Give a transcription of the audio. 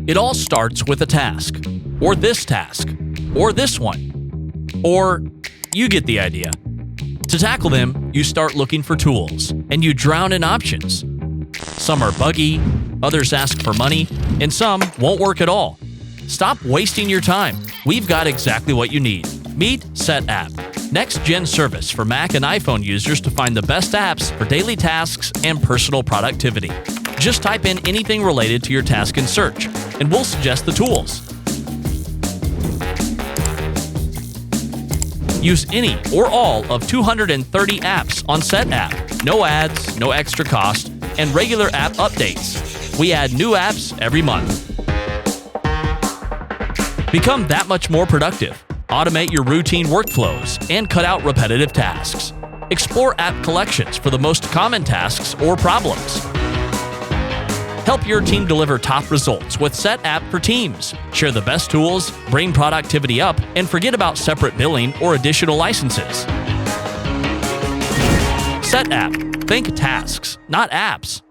It all starts with a task, or this one, or you get the idea. To tackle them, you start looking for tools, and you drown in options. Some are buggy, others ask for money, and some won't work at all. Stop wasting your time. We've got exactly what you need. Meet Setapp, next-gen service for Mac and iPhone users to find the best apps for daily tasks and personal productivity. Just type in anything related to your task in search, and we'll suggest the tools. Use any or all of 230 apps on Setapp. No ads, no extra cost, and regular app updates. We add new apps every month. Become that much more productive. Automate your routine workflows and cut out repetitive tasks. Explore app collections for the most common tasks or problems. Help your team deliver top results with Setapp for Teams. Share the best tools, bring productivity up, and forget about separate billing or additional licenses. Setapp. Think tasks, not apps.